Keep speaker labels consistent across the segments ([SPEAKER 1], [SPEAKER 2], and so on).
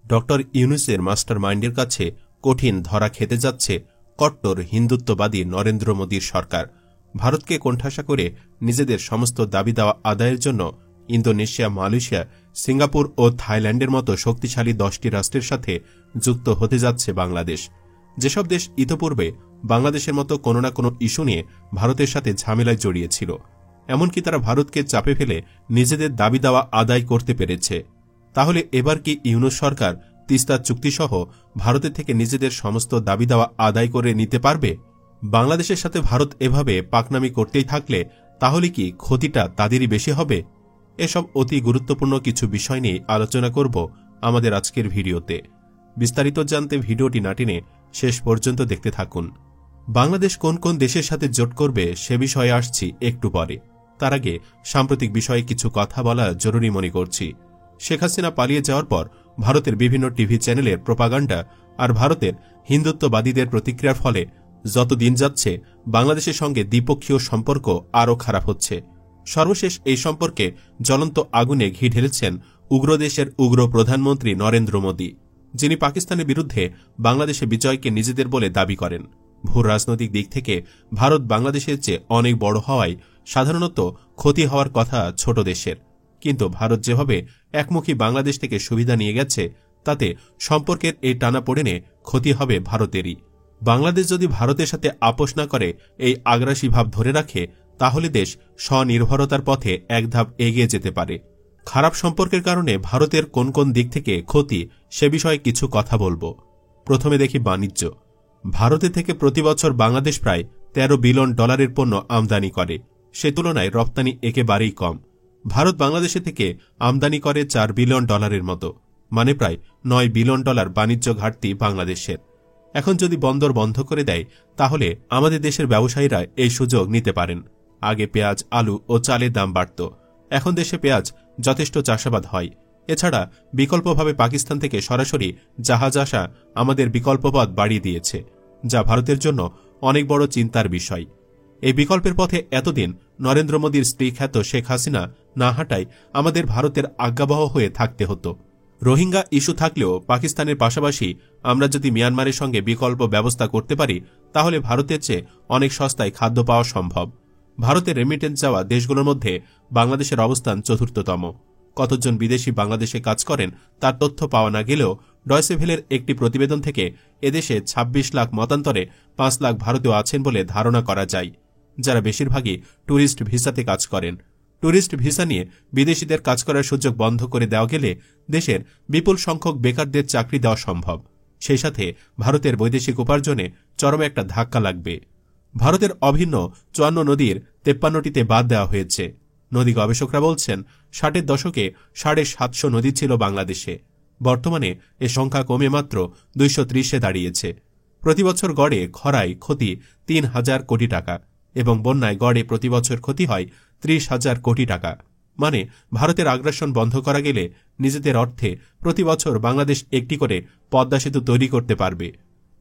[SPEAKER 1] Doctor ইউনূসের master মাইন্ডের কাছে কঠিন ধরা খেতে যাচ্ছে কট্টর হিন্দুত্ববাদী নরেন্দ্র মোদীর সরকার। ভারতকে কোণঠাসা করে নিজেদের সমস্ত দাবি দেওয়া আদায়ের জন্য ইন্দোনেশিয়া, মালয়েশিয়া, সিঙ্গাপুর ও থাইল্যান্ডের মতো শক্তিশালী 10টি রাষ্ট্রের সাথে যুক্ত হতে যাচ্ছে বাংলাদেশ। যেসব দেশ ইতোপূর্বে বাংলাদেশের মতো কোনো না কোনো ইস্যু নিয়ে ভারতের সাথে ঝামেলায় জড়িয়েছিল, এমনকি তারা ভারতকে চাপে ফেলে নিজেদের দাবি দেওয়া আদায় করতে পেরেছে। তাহলে এবার কি ইউনূস সরকার তিস্তা চুক্তিসহ ভারতের থেকে নিজেদের সমস্ত দাবি দেওয়া আদায় করে নিতে পারবে? বাংলাদেশের সাথে ভারত এভাবে পাকনামি করতেই থাকলে তাহলে কি ক্ষতিটা তাদেরই বেশি হবে? এসব অতি গুরুত্বপূর্ণ কিছু বিষয় নিয়ে আলোচনা করব আমাদের আজকের ভিডিওতে। বিস্তারিত জানতে ভিডিওটি না টেনে শেষ পর্যন্ত দেখতে থাকুন। বাংলাদেশ কোন কোন দেশের সাথে জোট করবে সে বিষয়ে আসছি একটু পরে। তার আগে সাম্প্রতিক বিষয়ে কিছু কথা বলা জরুরি মনে করছি। শেখ হাসিনা পালিয়ে যাওয়ার পর ভারতের বিভিন্ন টিভি চ্যানেলের প্রোপাগান্ডা আর ভারতের হিন্দুত্ববাদীদের প্রতিক্রিয়ার ফলে যত দিন যাচ্ছে বাংলাদেশের সঙ্গে দ্বিপক্ষীয় সম্পর্ক আরও খারাপ হচ্ছে। সর্বশেষ এই সম্পর্কে জ্বলন্ত আগুনে ঘি ঢেলেছেন উগ্র দেশের উগ্র প্রধানমন্ত্রী নরেন্দ্র মোদী, যিনি পাকিস্তানের বিরুদ্ধে বাংলাদেশে বিজয়কে নিজেদের বলে দাবি করেন। ভূ রাজনৈতিক দিক থেকে ভারত বাংলাদেশের চেয়ে অনেক বড় হওয়ায় সাধারণত ক্ষতি হওয়ার কথা ছোট দেশের, কিন্তু ভারত যেভাবে একমুখী বাংলাদেশ থেকে সুবিধা নিয়ে গেছে তাতে সম্পর্কের এই টানাপোড়েনে ক্ষতি হবে ভারতেরই। বাংলাদেশ যদি ভারতের সাথে আপোষ না করে এই আগ্রাসী ভাব ধরে রাখে তাহলে দেশ স্বনির্ভরতার পথে এক ধাপ এগিয়ে যেতে পারে। খারাপ সম্পর্কের কারণে ভারতের কোন কোন দিক থেকে ক্ষতি সে বিষয়ে কিছু কথা বলবো। প্রথমে দেখি বাণিজ্য। ভারতের থেকে প্রতি বছর বাংলাদেশ প্রায় $13 বিলিয়ন পণ্য আমদানি করে। সে তুলনায় রপ্তানি একেবারেই কম। ভারত বাংলাদেশে থেকে আমদানি করে $4 বিলিয়ন মতো, মানে প্রায় $9 বিলিয়ন বাণিজ্য ঘাটতি বাংলাদেশের। এখন যদি বন্দর বন্ধ করে দেয় তাহলে আমাদের দেশের ব্যবসায়ীরা এই সুযোগ নিতে পারেন। আগে পেঁয়াজ, আলু ও চালের দাম বাড়ত, এখন দেশে পেঁয়াজ যথেষ্ট চাষাবাদ হয়। এছাড়া বিকল্পভাবে পাকিস্তান থেকে সরাসরি জাহাজ আসা আমাদের বিকল্প পথ বাড়িয়ে দিয়েছে, যা ভারতের জন্য অনেক বড় চিন্তার বিষয়। এই বিকল্পের পথে এতদিন নরেন্দ্র মোদীর স্ত্রী খ্যাত শেখ হাসিনা না হাঁটায় আমাদের ভারতের আজ্ঞাবহ হয়ে থাকতে হতো। রোহিঙ্গা ইস্যু থাকলেও পাকিস্তানের পাশাপাশি আমরা যদি মিয়ানমারের সঙ্গে বিকল্প ব্যবস্থা করতে পারি তাহলে ভারতের চেয়ে অনেক সস্তায় খাদ্য পাওয়া সম্ভব। ভারতের রেমিটেন্স যাওয়া দেশগুলোর মধ্যে বাংলাদেশের অবস্থান চতুর্থতম। কতজন বিদেশি বাংলাদেশে কাজ করেন তার তথ্য পাওয়া না গেলেও ডয়চে ভেলের একটি প্রতিবেদন থেকে এদেশে ২৬ লাখ মতান্তরে ৫ লাখ ভারতীয় আছেন বলে ধারণা করা যায়, যারা বেশিরভাগই ট্যুরিস্ট ভিসাতে কাজ করেন। ট্যুরিস্ট ভিসা নিয়ে বিদেশিদের কাজ করার সুযোগ বন্ধ করে দেওয়া গেলে দেশের বিপুল সংখ্যক বেকারদের চাকরি দেওয়া সম্ভব। সেই সাথে ভারতের বৈদেশিক উপার্জনে চরম একটা ধাক্কা লাগবে। ভারতের অভিন্ন ৫৪ নদীর ৫৩টিতে বাদ দেওয়া হয়েছে। নদী গবেষকরা বলছেন ৬০-এর দশকে ৭৫০ নদী ছিল বাংলাদেশে। বর্তমানে এ সংখ্যা কমে মাত্র ২৩০-এ দাঁড়িয়েছে। প্রতিবছর গড়ে খরায় ক্ষতি ৩,০০০ কোটি টাকা এবং বন্যায় গড়ে প্রতিবছর ক্ষতি হয় ৩০,০০০ কোটি টাকা। মানে ভারতের আগ্রাসন বন্ধ করা গেলে নিজেদের অর্থে প্রতি বছর বাংলাদেশ একটি করে পদ্মা সেতু তৈরি করতে পারবে।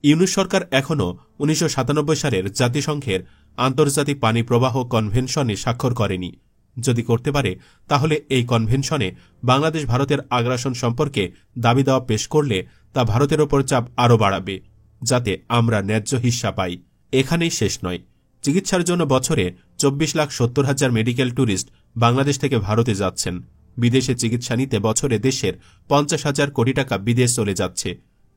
[SPEAKER 1] ইউনূস সরকার এখনও ১৯৯৭ সালের জাতিসংঘের আন্তর্জাতিক পানি প্রবাহ কনভেনশনে স্বাক্ষর করেনি। যদি করতে পারে তাহলে এই কনভেনশনে বাংলাদেশ ভারতের আগ্রাসন সম্পর্কে দাবি দেওয়া পেশ করলে তা ভারতের ওপর চাপ আরও বাড়াবে, যাতে আমরা ন্যায্য হিস্সা পাই। এখানেই শেষ নয়। চিকিৎসার জন্য বছরে ২৪,৭০,০০০ মেডিকেল ট্যুরিস্ট বাংলাদেশ থেকে ভারতে যাচ্ছেন। বিদেশে চিকিৎসা নিতে বছরে দেশের ৫০,০০০ কোটি টাকা বিদেশ চলে যাচ্ছে।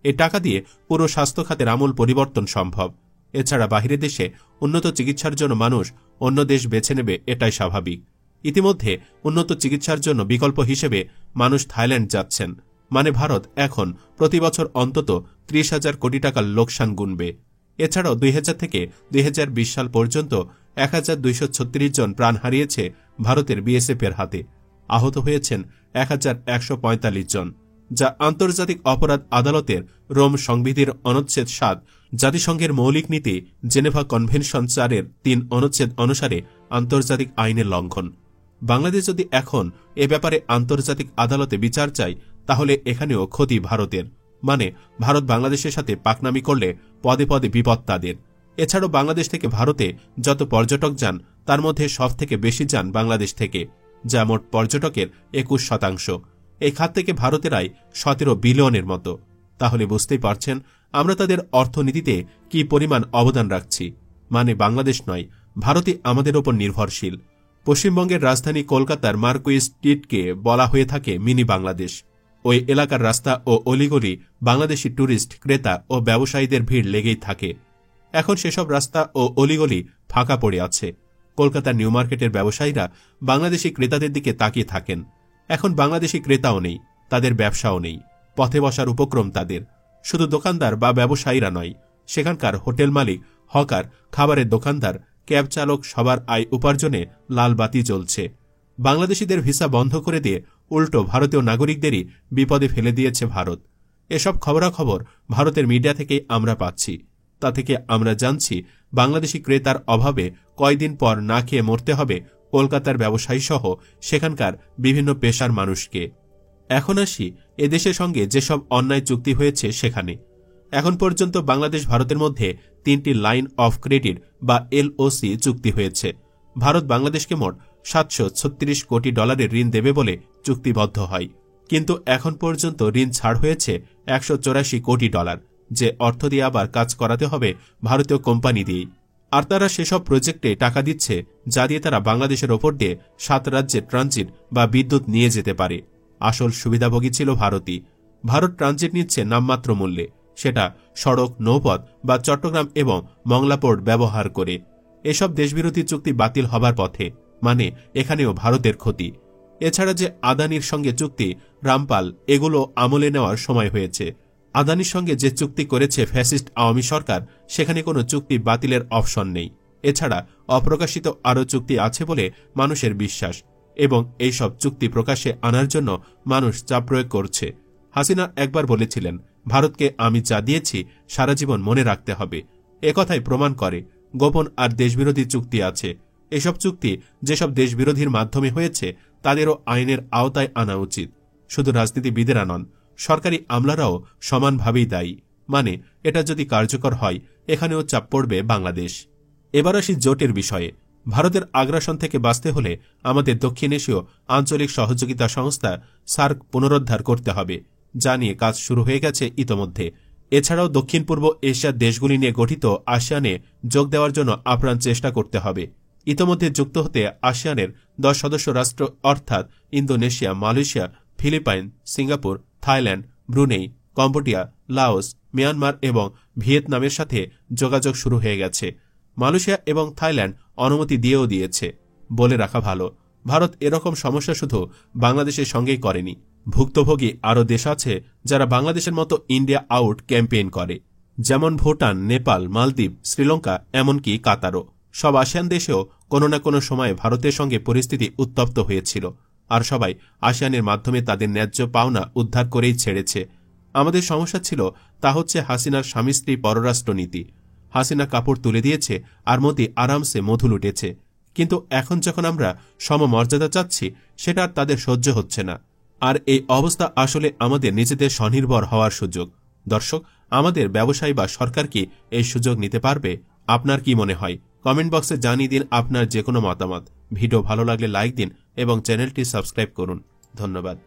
[SPEAKER 1] এ টাকা দিয়ে পুরো স্বাস্থ্য খাতের আমূল পরিবর্তন সম্ভব। এছাড়া বাহিরে দেশে উন্নত চিকিৎসার জন্য মানুষ অন্য দেশ বেছে নেবে, এটাই স্বাভাবিক। ইতিমধ্যে উন্নত চিকিৎসার জন্য বিকল্প হিসেবে মানুষ থাইল্যান্ড যাচ্ছেন। মানে ভারত এখন প্রতি বছর অন্তত ৩০,০০০ কোটি টাকার লোকসান গুনবে। এছাড়াও ২০০০ থেকে ২০২০ সাল পর্যন্ত ১,২৩৬ জন প্রাণ হারিয়েছে ভারতের বিএসএফ এর হাতে। আহত হয়েছেন ১,১৪৫ জন, যা আন্তর্জাতিক অপরাধ আদালতের রোম সংবিধির অনুচ্ছেদ ৭, জাতিসংঘের মৌলিক নীতি জেনেভা কনভেনশন ৪-এর ৩ অনুচ্ছেদ অনুসারে আন্তর্জাতিক আইনের লঙ্ঘন। বাংলাদেশ যদি এখন এ ব্যাপারে আন্তর্জাতিক আদালতে বিচার চায় তাহলে এখানেও ক্ষতি ভারতের। মানে ভারত বাংলাদেশের সাথে পাকনামি করলে পদে পদে বিপদ তাদের। এছাড়াও বাংলাদেশ থেকে ভারতে যত পর্যটক যান তার মধ্যে সব থেকে বেশি যান বাংলাদেশ থেকে, যা মোট পর্যটকের ২১%। এই খাত থেকে ভারতের আয় 17 বিলিয়নের মতো। তাহলে বুঝতেই পারছেন আমরা তাদের অর্থনীতিতে কি পরিমাণ অবদান রাখছি। মানে বাংলাদেশ নয়, ভারতই আমাদের ওপর নির্ভরশীল। পশ্চিমবঙ্গের রাজধানী কলকাতার মার্কুইস স্ট্রিটকে বলা হয়ে থাকে মিনি বাংলাদেশ। ওই এলাকার রাস্তা ও অলিগলি বাংলাদেশি ট্যুরিস্ট, ক্রেতা ও ব্যবসায়ীদের ভিড় লেগেই থাকে। এখন সেসব রাস্তা ও অলিগলি ফাঁকা পড়ে আছে। কলকাতার নিউ মার্কেটের ব্যবসায়ীরা বাংলাদেশি ক্রেতাদের দিকে তাকিয়ে থাকেন। এখন বাংলাদেশি ক্রেতাও নেই, তাদের ব্যবসাও নেই, পথে বসার উপক্রম তাদের। শুধু দোকানদার বা ব্যবসায়ীরা নয়, সেখানকার হোটেল মালিক, হকার, খাবারের দোকানদার, ক্যাব চালক সবার আয় উপার্জনে লাল বাতি জ্বলছে। বাংলাদেশিদের ভিসা বন্ধ করে দিয়ে উল্টো ভারতীয় নাগরিকদেরই বিপদে ফেলে দিয়েছে ভারত। এসব খবরাখবর ভারতের মিডিয়া থেকেই আমরা পাচ্ছি। তা থেকে আমরা জানছি বাংলাদেশি ক্রেতার অভাবে কয়দিন পর না খেয়ে মরতে হবে কলকাতার ব্যবসায়ী সহ সেখানকার বিভিন্ন পেশার মানুষকে। এখন আসি এদেশের সঙ্গে যেসব অন্যায় চুক্তি হয়েছে সেখানে। এখন পর্যন্ত বাংলাদেশ ভারতের মধ্যে 3টি লাইন অফ ক্রেডিট বা LOC চুক্তি হয়েছে। ভারত বাংলাদেশকে মোট $736 কোটি ঋণ দেবে বলে চুক্তিবদ্ধ হয়। কিন্তু এখন পর্যন্ত ঋণ ছাড় হয়েছে $184 কোটি, যে অর্থ দিয়ে আবার কাজ করাতে হবে ভারতীয় কোম্পানি দিয়েই। আর তারা সেসব প্রজেক্টে টাকা দিচ্ছে যা দিয়ে তারা বাংলাদেশের ওপর দিয়ে 7 রাজ্যে ট্রানজিট বা বিদ্যুৎ নিয়ে যেতে পারে। আসল সুবিধাভোগী ছিল ভারতই। ভারত ট্রানজিট নিচ্ছে নামমাত্র মূল্যে, সেটা সড়ক, নৌপথ বা চট্টগ্রাম এবং মংলা পোর্ট ব্যবহার করে। এসব দেশবিরোধী চুক্তি বাতিল হবার পথে, মানে এখানেও ভারতের ক্ষতি। এছাড়া যে আদানির সঙ্গে চুক্তি, রামপাল, এগুলো আমলে নেওয়ার সময় হয়েছে। আদানির সঙ্গে যে চুক্তি করেছে ফ্যাসিস্ট আওয়ামী সরকার, সেখানে কোনো চুক্তি বাতিলের অপশন নেই। এছাড়া অপ্রকাশিত আরও চুক্তি আছে বলে মানুষের বিশ্বাস, এবং এইসব চুক্তি প্রকাশ্যে আনার জন্য মানুষ চাপ প্রয়োগ করছে। হাসিনা একবার বলেছিলেন, ভারতকে আমি যা দিয়েছি সারা জীবন মনে রাখতে হবে। একথাই প্রমাণ করে গোপন আর দেশবিরোধী চুক্তি আছে। এসব চুক্তি যেসব দেশবিরোধীর মাধ্যমে হয়েছে তাদেরও আইনের আওতায় আনা উচিত। শুধু রাজনীতিবিদেরা নন, সরকারি আমলারাও সমানভাবেই দায়ী। মানে এটা যদি কার্যকর হয় এখানেও চাপ পড়বে বাংলাদেশ। এবার আসি জোটের বিষয়ে। ভারতের আগ্রাসন থেকে বাঁচতে হলে আমাদের দক্ষিণ এশীয় আঞ্চলিক সহযোগিতা সংস্থা সার্ক পুনরুদ্ধার করতে হবে, যা নিয়ে কাজ শুরু হয়ে গেছে ইতোমধ্যে। এছাড়াও দক্ষিণ পূর্ব এশিয়ার দেশগুলি নিয়ে গঠিত আসিয়ানে যোগ দেওয়ার জন্য আপ্রাণ চেষ্টা করতে হবে। ইতোমধ্যে যুক্ত হতে আসিয়ানের 10 সদস্য রাষ্ট্র অর্থাৎ Indonesia, Malaysia, Philippines, Singapore, Thailand, Brunei, Cambodia, Laos, Myanmar এবং ভিয়েতনামের সাথে যোগাযোগ শুরু হয়ে গেছে। মালয়েশিয়া এবং থাইল্যান্ড অনুমতি দিয়েও দিয়েছে। বলে রাখা ভালো, ভারত এরকম সমস্যা শুধু বাংলাদেশের সঙ্গেই করেনি। ভুক্তভোগী আরও দেশ আছে যারা বাংলাদেশের মতো ইন্ডিয়া আউট ক্যাম্পেইন করে, যেমন ভুটান, নেপাল, মালদ্বীপ, শ্রীলঙ্কা, এমনকি কাতারও। সব আসিয়ান দেশেও কোনো না কোনো সময় ভারতের সঙ্গে পরিস্থিতি উত্তপ্ত হয়েছিল, আর সবাই আসিয়ানের মাধ্যমে তাদের ন্যায্য পাওনা উদ্ধার করেই ছেড়েছে। আমাদের সমস্যা ছিল তা হচ্ছে হাসিনার স্বামী স্ত্রী পররাষ্ট্রনীতি। হাসিনা কাপড় তুলে দিয়েছে আর মোদি আরামসে মধু লুটেছে। কিন্তু এখন যখন আমরা সমমর্যাদা চাচ্ছি, সেটা আর তাদের সহ্য হচ্ছে না। আর এই অবস্থা আসলে আমাদের নিজেদের স্বনির্ভর হওয়ার সুযোগ। দর্শক, আমাদের ব্যবসায়ী বা সরকার কি এই সুযোগ নিতে পারবে? আপনার কি মনে হয়? কমেন্ট বক্সে জানিয়ে দিন আপনার যে কোনো মতামত। ভিডিও ভালো লাগলে লাইক দিন এবং চ্যানেলটি সাবস্ক্রাইব করুন। ধন্যবাদ।